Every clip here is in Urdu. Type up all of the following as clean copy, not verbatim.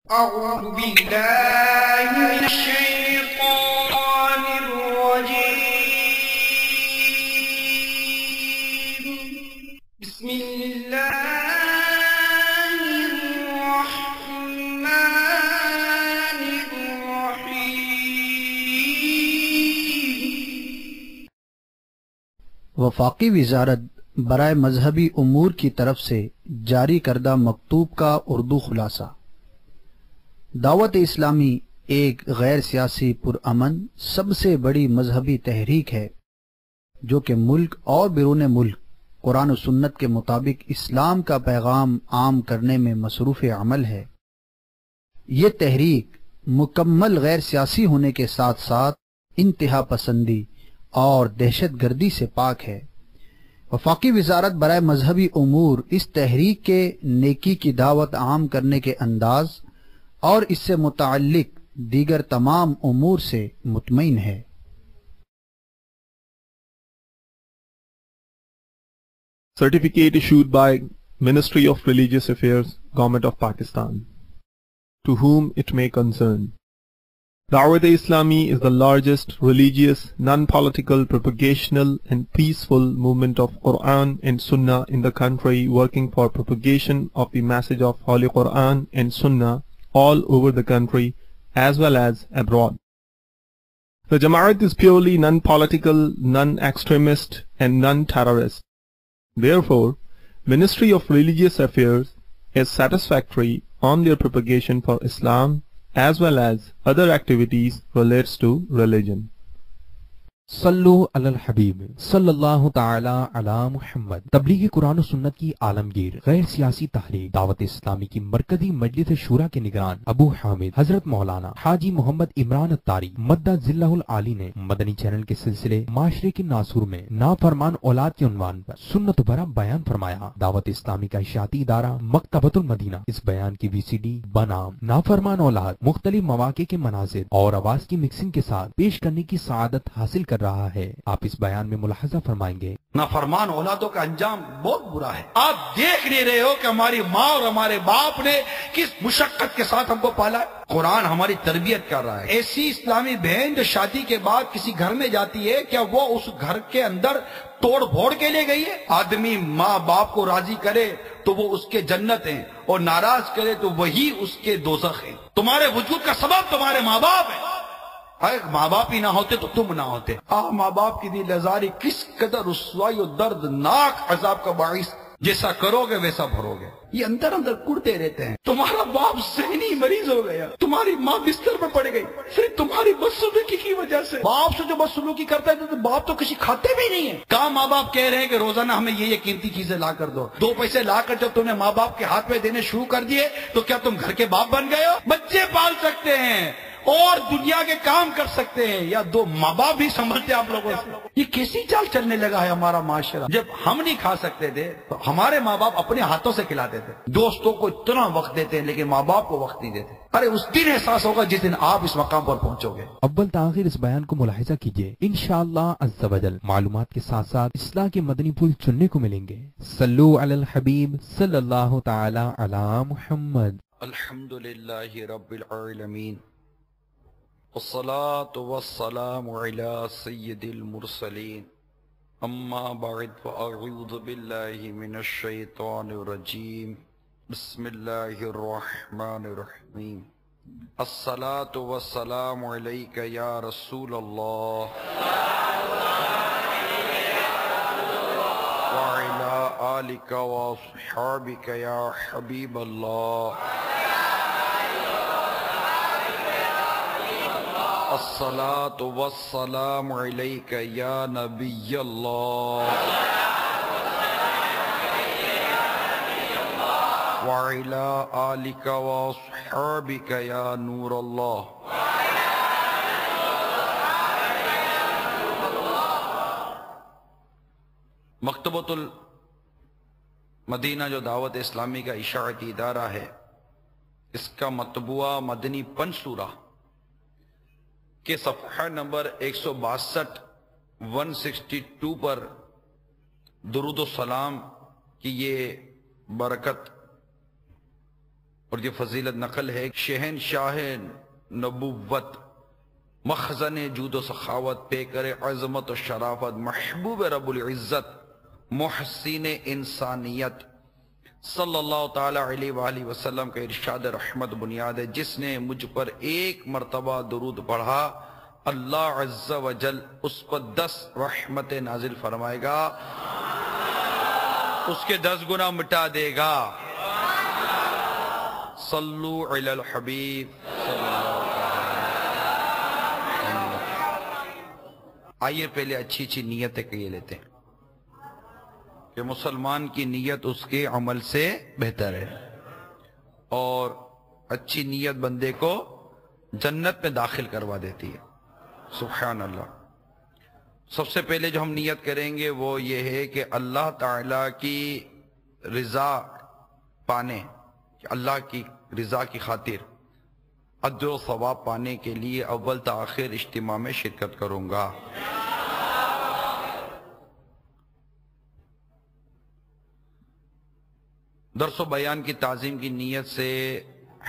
أعوذ بالله من الشيطان الرجيم. بسم الله الرحمن الرحيم. وفاقی وزارت برائے مذہبی امور کی طرف سے جاری کردہ مکتوب کا اردو خلاصہ۔ دعوت اسلامی ایک غیر سیاسی پرامن سب سے بڑی مذہبی تحریک ہے جو کہ ملک اور بیرون ملک قرآن و سنت کے مطابق اسلام کا پیغام عام کرنے میں مصروف عمل ہے۔ یہ تحریک مکمل غیر سیاسی ہونے کے ساتھ ساتھ انتہا پسندی اور دہشت گردی سے پاک ہے۔ وفاقی وزارت برائے مذہبی امور اس تحریک کے نیکی کی دعوت عام کرنے کے انداز اور اس سے متعلق دیگر تمام امور سے مطمئن ہے۔ Certificate issued by Ministry of Religious Affairs, Government of Pakistan. To whom it may concern. Dawat-e-Islami is the largest religious, non-political, propagational and peaceful movement of Quran and Sunnah in the country, working for propagation of the message of Holy Quran and Sunnah all over the country as well as abroad. The Jamaat is purely non-political, non-extremist and non-terrorist. Therefore, Ministry of Religious Affairs is satisfactory on their propagation for Islam as well as other activities relates to religion. صلو علی الحبیب صلی اللہ تعالی علی محمد۔ تبلیغ قرآن و سنت کی عالمگیر غیر سیاسی تحریک دعوت اسلامی کی مرکزی مجلس شورا کے نگران ابو حامد حضرت مولانا حاجی محمد عمران الطاری مدہ ذلہ العالی نے مدنی چینل کے سلسلے معاشرے کے ناصور میں نافرمان اولاد کے عنوان پر سنت بھرا بیان فرمایا۔ دعوت اسلامی کا اشاعتی ادارہ مکتبۃ المدینہ اس بیان کی VCD بنام نافرمان اولاد مختلف مواقع کے مناظر اور آواز کی مکسنگ کے ساتھ پیش کرنے کی سعادت حاصل کر رہا ہے۔ آپ اس بیان میں ملاحظہ فرمائیں گے۔ نافرمان اولادوں کا انجام بہت برا ہے۔ آپ دیکھ نہیں رہے ہو کہ ہماری ماں اور ہمارے باپ نے کس مشقت کے ساتھ ہم کو پالا ہے۔ قرآن ہماری تربیت کر رہا ہے۔ ایسی اسلامی بہن جو شادی کے بعد کسی گھر میں جاتی ہے، کیا وہ اس گھر کے اندر توڑ پھوڑ کے لیے گئی ہے؟ آدمی ماں باپ کو راضی کرے تو وہ اس کے جنت ہیں اور ناراض کرے تو وہی اس کے دوزخ ہیں۔ تمہارے وجود کا سبب تمہارے ماں باپ ہے۔ اگر ماں باپ ہی نہ ہوتے تو تم نہ ہوتے۔ ماں باپ کی دل آزاری کس قدر رسوائی اور دردناک عذاب کا باعث، جیسا کرو گے ویسا بھرو گے۔ یہ اندر اندر کڑتے رہتے ہیں۔ تمہارا باپ ذہنی مریض ہو گیا، تمہاری ماں بستر پر پڑ گئی صرف تمہاری بدسلوکی کی وجہ سے۔ باپ سے جو بدسلوکی کرتا ہے تو باپ تو کسی کھاتے بھی نہیں ہے۔ کہاں ماں باپ کہہ رہے ہیں کہ روزانہ ہمیں یہ قیمتی چیزیں لا کر دو۔ 2 پیسے لا کر جب تم نے ماں باپ کے ہاتھ میں دینے شروع کر دیے تو کیا تم گھر کے باپ بن گئے ہو؟ بچے پال سکتے ہیں اور دنیا کے کام کر سکتے ہیں، یا 2 ماں باپ بھی سنبھلتے آپ لوگوں سے۔ یہ کیسی چال چلنے لگا ہے ہمارا معاشرہ؟ جب ہم نہیں کھا سکتے تھے تو ہمارے ماں باپ اپنے ہاتھوں سے کھلاتے تھے۔ دوستوں کو اتنا وقت دیتے ہیں لیکن ماں باپ کو وقت نہیں دیتے۔ ارے اس دن احساس ہوگا جس دن آپ اس مقام پر پہنچو گے۔ اول تاخیر اس بیان کو ملاحظہ کیجئے، انشاءاللہ عز و جل معلومات کے ساتھ ساتھ اصلاح کے مدنی پھول چننے کو ملیں گے۔ صلو علی الحبیب صلی اللہ تعالی علی محمد۔ الحمدللہ رب العالمین والصلاة والسلام على سید المرسلین، اما بعد فاعوذ باللہ من الشیطان الرجیم، بسم اللہ الرحمن الرحیم۔ الصلاة والسلام علیک یا رسول اللہ وعلی آلک واصحابک یا حبیب اللہ۔ الصلاة والسلام علیک یا نبی اللہ وعلی آلک واصحابک یا نور اللہ۔ مکتبۃ المدینہ جو دعوت اسلامی کا اشاعتی ادارہ ہے، اس کا مطبوعہ مدنی پنسورہ کے صفحہ نمبر 162 پر درود و سلام کی یہ برکت اور یہ فضیلت نقل ہے، شہنشاہ نبوت، مخزن جود و سخاوت، پیکر عظمت و شرافت، محبوب رب العزت، محسن انسانیت صلی اللہ تعالی علیہ وآلہ وسلم کا ارشاد رحمت بنیاد ہے، جس نے مجھ پر ایک مرتبہ درود پڑھا اللہ عز و جل اس پر 10 رحمت نازل فرمائے گا، اس کے 10 گناہ مٹا دے گا۔ صلو علی الحبیب صلی اللہ علیہ وسلم۔ آئیے پہلے اچھی اچھی نیتیں کیے لیتے ہیں کہ مسلمان کی نیت اس کے عمل سے بہتر ہے، اور اچھی نیت بندے کو جنت میں داخل کروا دیتی ہے۔ سبحان اللہ۔ سب سے پہلے جو ہم نیت کریں گے وہ یہ ہے کہ اللہ تعالی کی رضا پانے، کہ اللہ کی رضا کی خاطر اجر و ثواب پانے کے لیے اول تاخیر اجتماع میں شرکت کروں گا۔ درس و بیان کی تعظیم کی نیت سے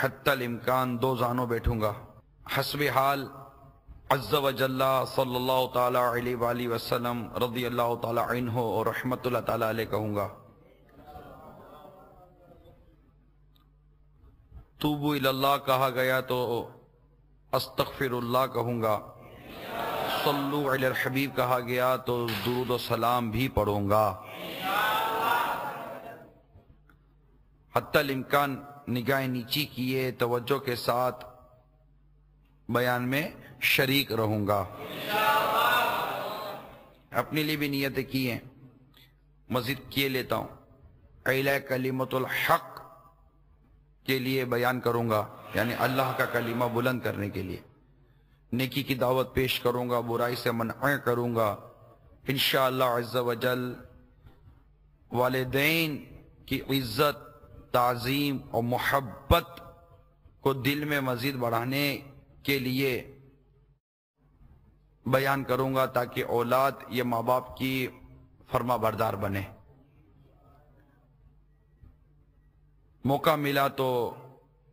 حتی الامکان 2 زانوں بیٹھوں گا، حسب حال عز و جل صلی اللہ تعالی علیہ وآلہ وسلم رضی اللہ تعالی عنہ اور رحمت اللہ تعالی علیہ کہوں گا۔ توبو اللہ کہا گیا تو استغفر اللہ کہوں گا، صلو علی الحبیب کہا گیا تو درود و سلام بھی پڑھوں گا۔ حتی الامکان نگاہ نیچی کیے توجہ کے ساتھ بیان میں شریک رہوں گا۔ اپنے لیے بھی نیتیں کی ہیں، مزید کیے لیتا ہوں۔ اعلی کلمت الحق کے لیے بیان کروں گا، یعنی اللہ کا کلمہ بلند کرنے کے لیے نیکی کی دعوت پیش کروں گا، برائی سے منع کروں گا انشاءاللہ عز و جل۔ والدین کی عزت، تعظیم اور محبت کو دل میں مزید بڑھانے کے لیے بیان کروں گا تاکہ اولاد یہ ماں باپ کی فرما بردار بنے۔ موقع ملا تو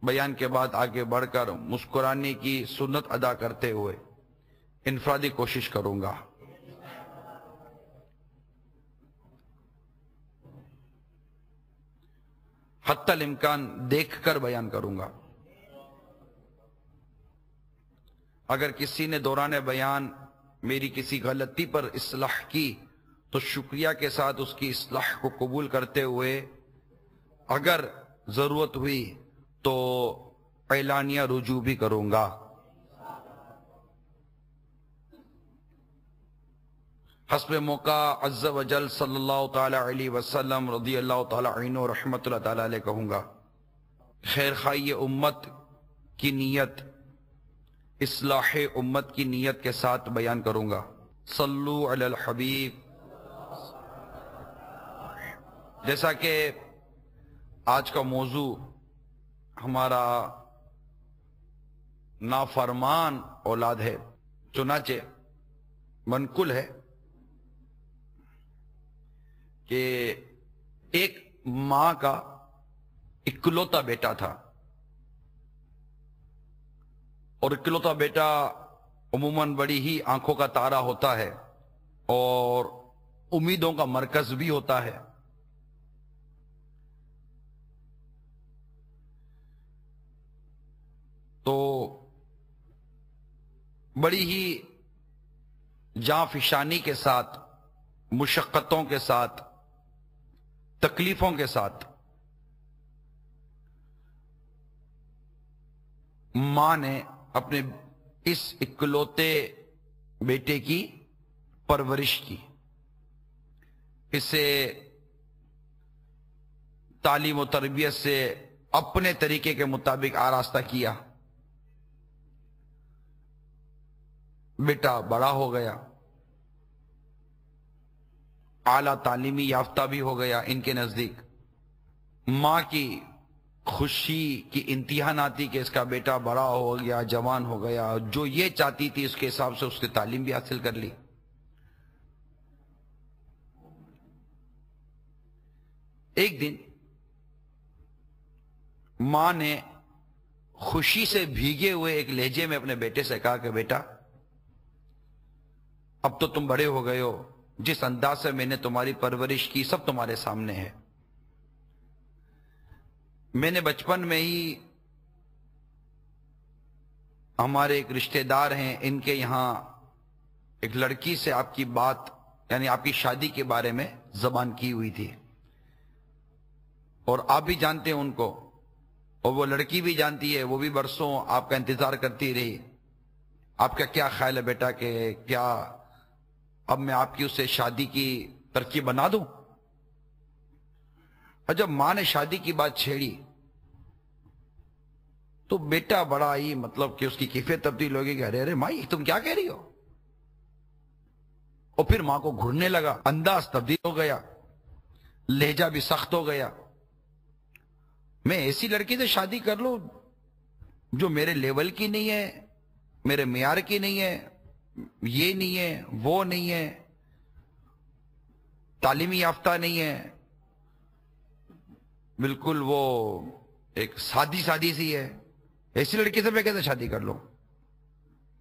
بیان کے بعد آگے بڑھ کر مسکرانے کی سنت ادا کرتے ہوئے انفرادی کوشش کروں گا۔ حتی الامکان دیکھ کر بیان کروں گا۔ اگر کسی نے دوران بیان میری کسی غلطی پر اصلاح کی تو شکریہ کے ساتھ اس کی اصلاح کو قبول کرتے ہوئے اگر ضرورت ہوئی تو اعلانیہ رجوع بھی کروں گا۔ حسب موقع عز و جل صلی اللہ تعالی علیہ وسلم رضی اللہ تعالی عنہ رحمت اللہ تعالی علیہ کہوں گا۔ خیر خواہی امت کی نیت، اصلاح امت کی نیت کے ساتھ بیان کروں گا۔ صلو علی الحبیب۔ جیسا کہ آج کا موضوع ہمارا نافرمان اولاد ہے، چنانچہ منقول ہے کہ ایک ماں کا اکلوتا بیٹا تھا، اور اکلوتا بیٹا عموماً بڑی ہی آنکھوں کا تارا ہوتا ہے اور امیدوں کا مرکز بھی ہوتا ہے۔ تو بڑی ہی جاں فشانی کے ساتھ، مشقتوں کے ساتھ، تکلیفوں کے ساتھ ماں نے اپنے اس اکلوتے بیٹے کی پرورش کی، اسے تعلیم و تربیت سے اپنے طریقے کے مطابق آراستہ کیا۔ بیٹا بڑا ہو گیا، اعلیٰ تعلیمی یافتہ بھی ہو گیا ان کے نزدیک۔ ماں کی خوشی کی انتہا نہ تھی کہ اس کا بیٹا بڑا ہو گیا، جوان ہو گیا، جو یہ چاہتی تھی اس کے حساب سے اس کی تعلیم بھی حاصل کر لی۔ ایک دن ماں نے خوشی سے بھیگے ہوئے ایک لہجے میں اپنے بیٹے سے کہا کہ بیٹا اب تو تم بڑے ہو گئے ہو، جس انداز سے میں نے تمہاری پرورش کی سب تمہارے سامنے ہے۔ میں نے بچپن میں ہی ہمارے ایک رشتہ دار ہیں، ان کے یہاں ایک لڑکی سے آپ کی بات یعنی آپ کی شادی کے بارے میں زبان کی ہوئی تھی، اور آپ بھی جانتے ہیں ان کو، اور وہ لڑکی بھی جانتی ہے، وہ بھی برسوں آپ کا انتظار کرتی رہی۔ آپ کا کیا خیال ہے بیٹا کہ کیا اب میں آپ کی اس سے شادی کی ترکیب بنا دوں؟ اور جب ماں نے شادی کی بات چھیڑی تو بیٹا بڑا ہی مطلب کہ اس کی کیفیت تبدیل ہوگی کہ ارے ارے ماں یہ تم کیا کہہ رہی ہو؟ اور پھر ماں کو گھرنے لگا، انداز تبدیل ہو گیا، لہجہ بھی سخت ہو گیا۔ میں ایسی لڑکی سے شادی کر لوں جو میرے لیول کی نہیں ہے، میرے معیار کی نہیں ہے، یہ نہیں ہے وہ نہیں ہے، تعلیمی یافتہ نہیں ہے، بالکل وہ ایک سادی سی ہے، ایسی لڑکی سے میں کیسے شادی کر لوں؟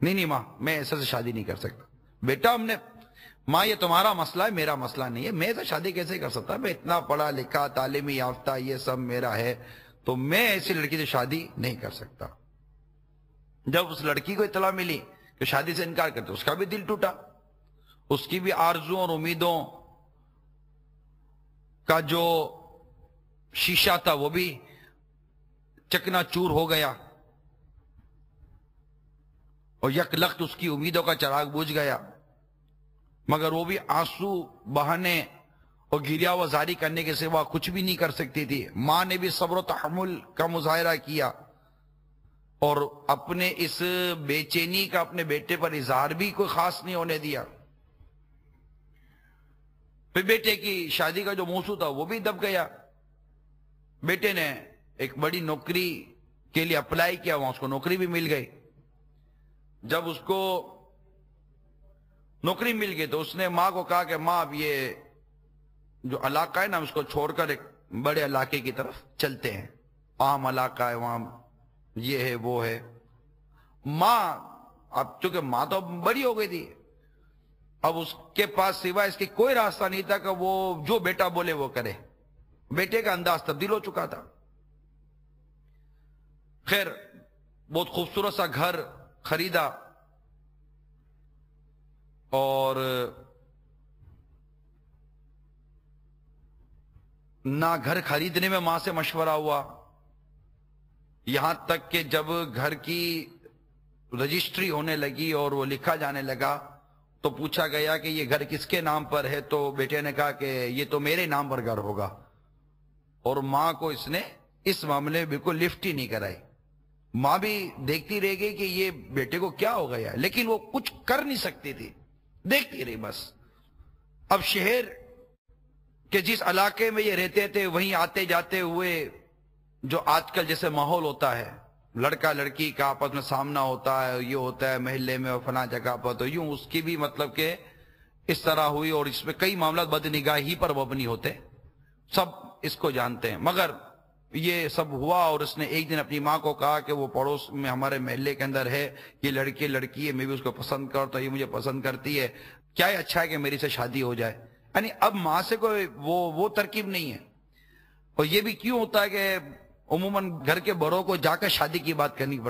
نہیں ماں میں ایسے سے شادی نہیں کر سکتا۔ بیٹا ماں یہ تمہارا مسئلہ ہے، میرا مسئلہ نہیں ہے، میں ایسے شادی کیسے کر سکتا؟ میں اتنا پڑھا لکھا تعلیمی یافتہ یہ سب میرا ہے، تو میں ایسی لڑکی سے شادی نہیں کر سکتا۔ جب اس لڑکی کو اطلاع ملی کہ شادی سے انکار کرتے، اس کا بھی دل ٹوٹا، اس کی بھی آرزوں اور امیدوں کا جو شیشہ تھا وہ بھی چکنا چور ہو گیا، اور یک لخت اس کی امیدوں کا چراغ بجھ گیا۔ مگر وہ بھی آنسو بہانے اور گریہ وزاری کرنے کے سوا کچھ بھی نہیں کر سکتی تھی۔ ماں نے بھی صبر و تحمل کا مظاہرہ کیا اور اپنے اس بے چینی کا اپنے بیٹے پر اظہار بھی کوئی خاص نہیں ہونے دیا۔ پھر بیٹے کی شادی کا جو موضوع تھا وہ بھی دب گیا۔ بیٹے نے ایک بڑی نوکری کے لیے اپلائی کیا، وہاں اس کو نوکری بھی مل گئی۔ جب اس کو نوکری مل گئی تو اس نے ماں کو کہا کہ ماں اب یہ جو علاقہ ہے نا اس کو چھوڑ کر ایک بڑے علاقے کی طرف چلتے ہیں، عام علاقہ ہے وہاں یہ ہے وہ ہے۔ ماں اب چونکہ ماں تو بڑی ہو گئی تھی، اب اس کے پاس سوائے اس کی کوئی راستہ نہیں تھا کہ وہ جو بیٹا بولے وہ کرے۔ بیٹے کا انداز تبدیل ہو چکا تھا۔ خیر بہت خوبصورت سا گھر خریدا، اور نہ گھر خریدنے میں ماں سے مشورہ ہوا، یہاں تک کہ جب گھر کی رجسٹری ہونے لگی اور وہ لکھا جانے لگا تو پوچھا گیا کہ یہ گھر کس کے نام پر ہے، تو بیٹے نے کہا کہ یہ تو میرے نام پر گھر ہوگا، اور ماں کو اس نے اس معاملے میں بالکل لفٹ ہی نہیں کرائی۔ ماں بھی دیکھتی رہ گئی کہ یہ بیٹے کو کیا ہو گیا، لیکن وہ کچھ کر نہیں سکتی تھی، دیکھتی رہی بس۔ اب شہر کہ جس علاقے میں یہ رہتے تھے وہیں آتے جاتے ہوئے جو آج کل جیسے ماحول ہوتا ہے، لڑکا لڑکی کا آپس میں سامنا ہوتا ہے، یہ ہوتا ہے محلے میں اور فلاں جگہ پر، تو یوں اس کی بھی مطلب کہ اس طرح ہوئی، اور اس میں کئی معاملات بدنگاہی پر مبنی ہوتے، سب اس کو جانتے ہیں۔ مگر یہ سب ہوا اور اس نے ایک دن اپنی ماں کو کہا کہ وہ پڑوس میں ہمارے محلے کے اندر ہے، یہ لڑکی ہے، میں بھی اس کو پسند کرتا ہوں، یہ مجھے پسند کرتی ہے، کیا اچھا ہے کہ میری سے شادی ہو جائے۔ یعنی اب ماں سے کوئی وہ ترکیب نہیں ہے۔ اور یہ بھی کیوں ہوتا ہے کہ عموماً گھر کے بڑوں کو جا کر شادی کی بات کرنی پڑتی